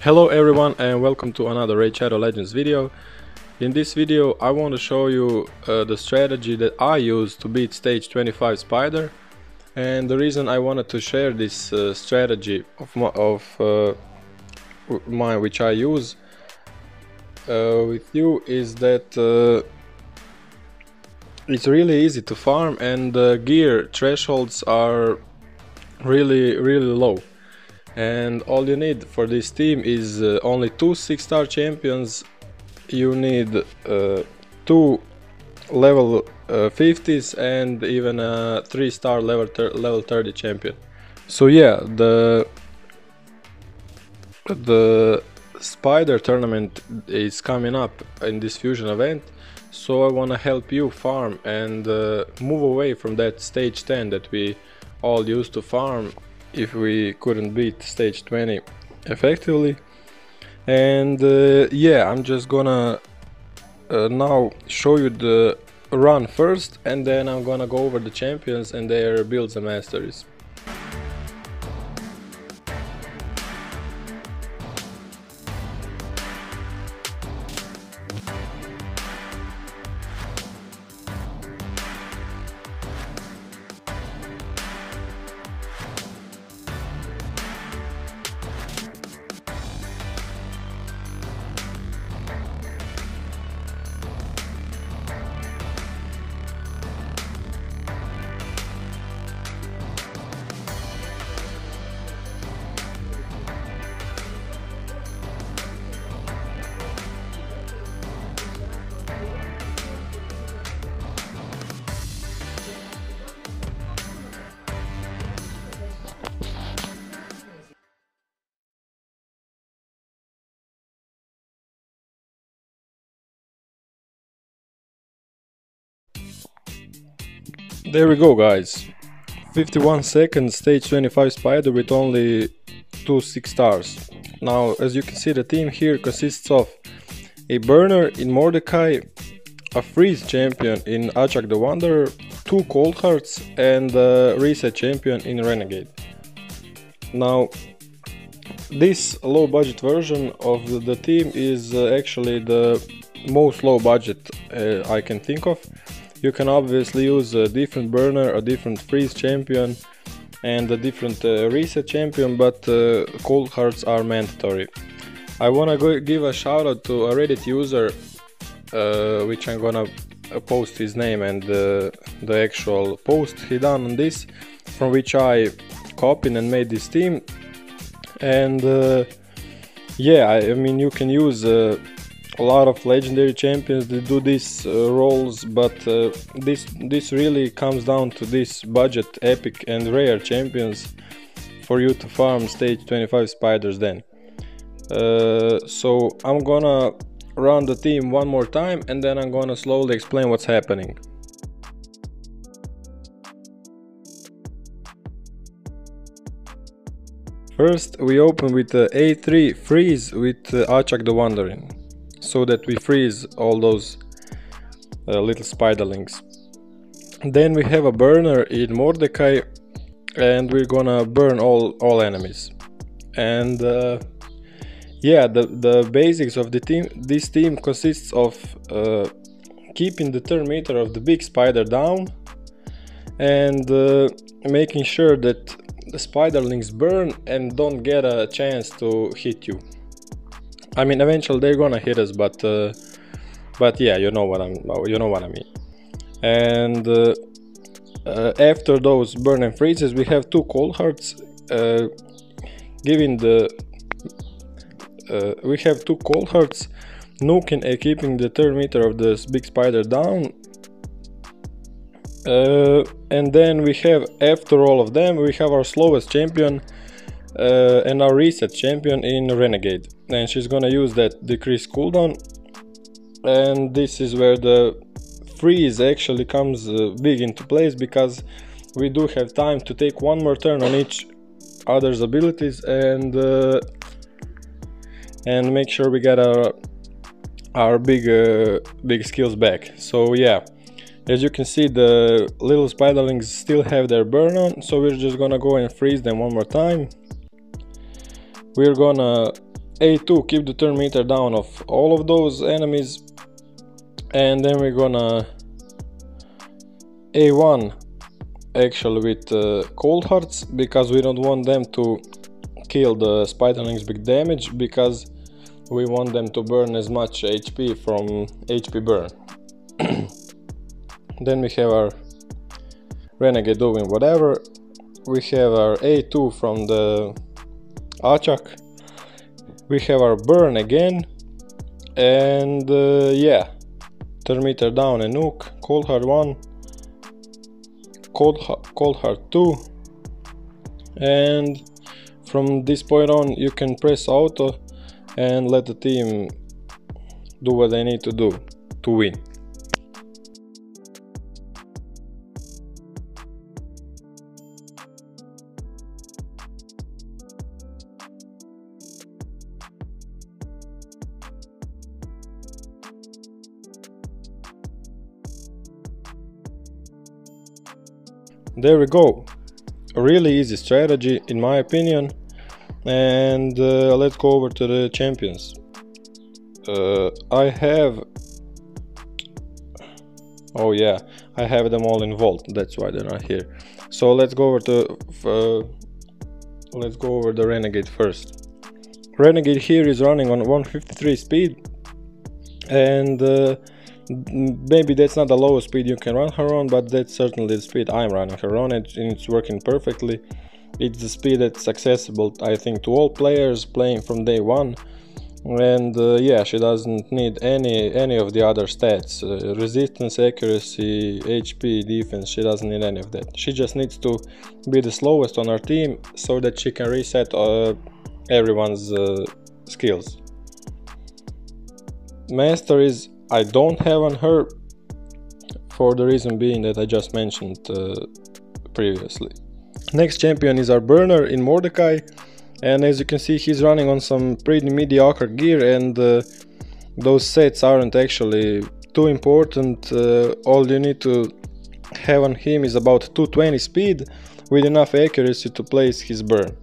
Hello everyone and welcome to another Raid Shadow Legends video. In this video I want to show you the strategy that I use to beat stage 25 spider, and the reason I wanted to share this strategy of mine which I use with you is that it's really easy to farm and the gear thresholds are really low. And all you need for this team is only 2 6-star champions. You need 2 level 50s and even a 3-star level 30 champion. So yeah, the spider tournament is coming up in this fusion event, so I want to help you farm and move away from that stage 10 that we all used to farm if we couldn't beat stage 20 effectively. And yeah, I'm just gonna now show you the run first, and then I'm gonna go over the champions and their builds and masteries. There we go, guys. 51 seconds, stage 25 spider with only 2 6-stars. Now, as you can see, the team here consists of a burner in Mordecai, a freeze champion in Achak the Wanderer, 2 cold hearts, and a reset champion in Renegade. Now, this low budget version of the team is actually the most low budget I can think of. You can obviously use a different burner, a different freeze champion, and a different reset champion, but cold hearts are mandatory. I wanna give a shout out to a Reddit user, which I'm gonna post his name and the actual post he done on this, from which I copied and made this team. And yeah, I mean, you can use a lot of legendary champions that do these roles, but this really comes down to this budget epic and rare champions for you to farm stage 25 spiders then. So I'm gonna run the team one more time and then I'm gonna slowly explain what's happening. First we open with the A3 freeze with Achak the Wandering, so that we freeze all those little spiderlings. Then we have a burner in Mordecai and we're gonna burn all enemies. And yeah, the basics of the team, this team consists of keeping the turn meter of the big spider down and making sure that the spiderlings burn and don't get a chance to hit you. I mean, eventually they're gonna hit us, but yeah, you know what I mean. And after those burn and freezes, we have 2 cold hearts, we have 2 cold hearts, nuking and keeping the turn meter of this big spider down. And then we have, after all of them, we have our slowest champion and our reset champion in Renegade, and she's gonna use that decreased cooldown. And this is where the freeze actually comes big into place, because we do have time to take one more turn on each other's abilities and make sure we get our big skills back. So yeah, as you can see, the little spiderlings still have their burn on, so we're just gonna go and freeze them one more time. We're gonna A2, keep the turn meter down of all of those enemies, and then we're gonna A1 actually with cold hearts, because we don't want them to kill the spiderlings big damage, because we want them to burn as much HP from HP burn. Then we have our renegade doing whatever. We have our A2 from the Achak. We have our burn again, and yeah, turn meter down a nuke, cold hard 1, cold hard 2, and from this point on you can press auto and let the team do what they need to do to win. There we go, a really easy strategy in my opinion, and let's go over to the champions. I have them all in Vault, that's why they're not here. So let's go over the Renegade first. Renegade here is running on 153 speed, and maybe that's not the lowest speed you can run her on, but that's certainly the speed I'm running her on, and it's working perfectly. It's the speed that's accessible, I think, to all players playing from day one, and yeah, she doesn't need any of the other stats, resistance, accuracy, HP, defense. She doesn't need any of that. She just needs to be the slowest on her team so that she can reset everyone's skills. Master is I don't have on her, for the reason being that I just mentioned previously. Next champion is our burner in Mordecai, and as you can see, he's running on some pretty mediocre gear, and those sets aren't actually too important. All you need to have on him is about 220 speed with enough accuracy to place his burn,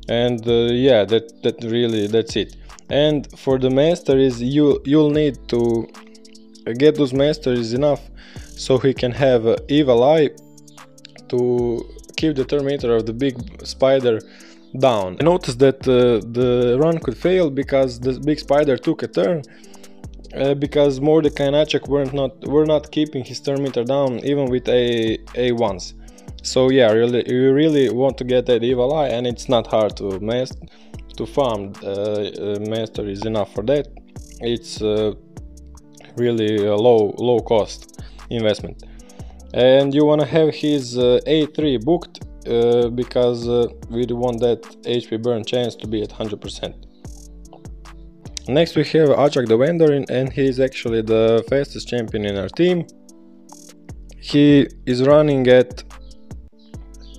and yeah, that's it. And for the master is you'll need to get those masters enough so he can have evil eye to keep the turn meter of the big spider down. I noticed that the run could fail because the big spider took a turn, because Mordecai and Achak were not keeping his turn meter down even with A1s. So yeah, you really want to get that evil eye, and it's not hard to farm. Master is enough for that. It's really a low cost investment, and you want to have his A3 booked because we want that HP burn chance to be at 100%. Next we have Achak the Wanderer, and he is actually the fastest champion in our team. He is running at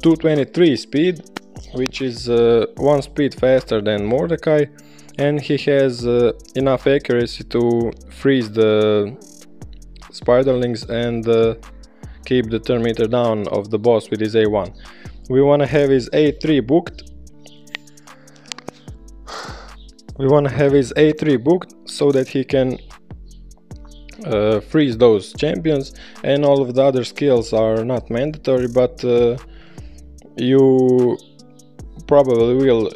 223 speed, which is 1 speed faster than Mordecai, and he has enough accuracy to freeze the spiderlings and keep the turn meter down of the boss with his A1. We want to have his A3 booked. So that he can freeze those champions, and all of the other skills are not mandatory, but you probably will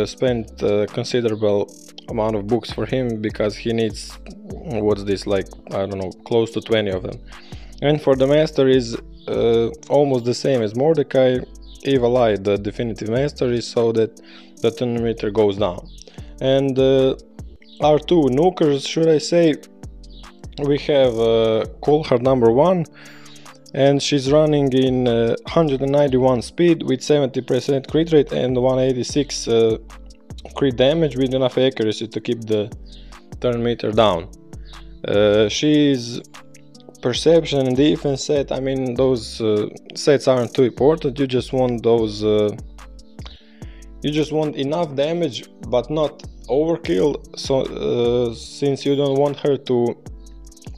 spend a considerable amount of books for him, because he needs, what's this, like, I don't know, close to 20 of them. And for the master is almost the same as Mordecai, evil eye the definitive master is, so that the turn meter goes down. And our two nukers, should I say, we have cold hard number 1, and she's running in 191 speed with 70% crit rate and 186 crit damage with enough accuracy to keep the turn meter down. She's perception and defense set, I mean, those sets aren't too important. You just want those you just want enough damage but not overkill, so since you don't want her to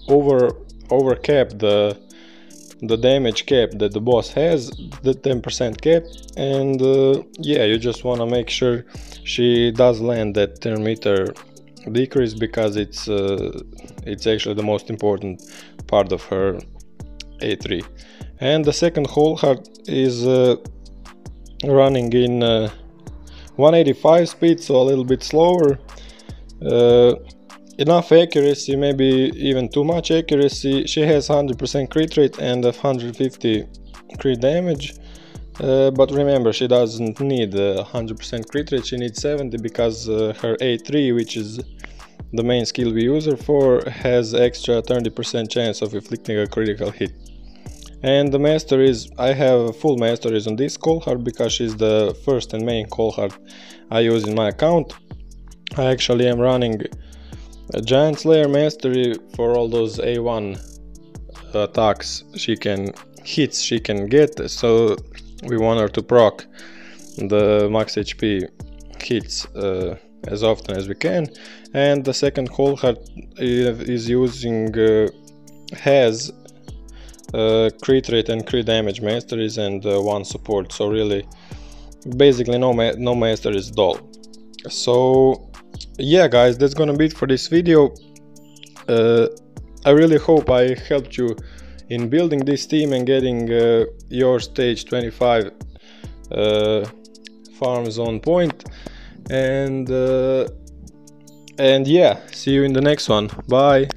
overcap the damage cap that the boss has, the 10% cap, and yeah, you just want to make sure she does land that 10 meter decrease because it's actually the most important part of her A3. And the second whole heart is running in 185 speed, so a little bit slower. Enough accuracy, maybe even too much accuracy. She has 100% crit rate and 150 crit damage. But remember, she doesn't need 100% crit rate, she needs 70 because her A3, which is the main skill we use her for, has extra 30% chance of inflicting a critical hit. And the masteries, I have full masteries on this call heart because she's the first and main call heart I use in my account. I actually am running a Giant Slayer mastery for all those A1 attacks hits she can get, so we want her to proc the max HP hits as often as we can. And the second whole heart is using has crit rate and crit damage masteries and one support, so really basically no masteries at all. So yeah guys, that's gonna be it for this video. I really hope I helped you in building this team and getting your stage 25 farms on point. And yeah, see you in the next one. Bye.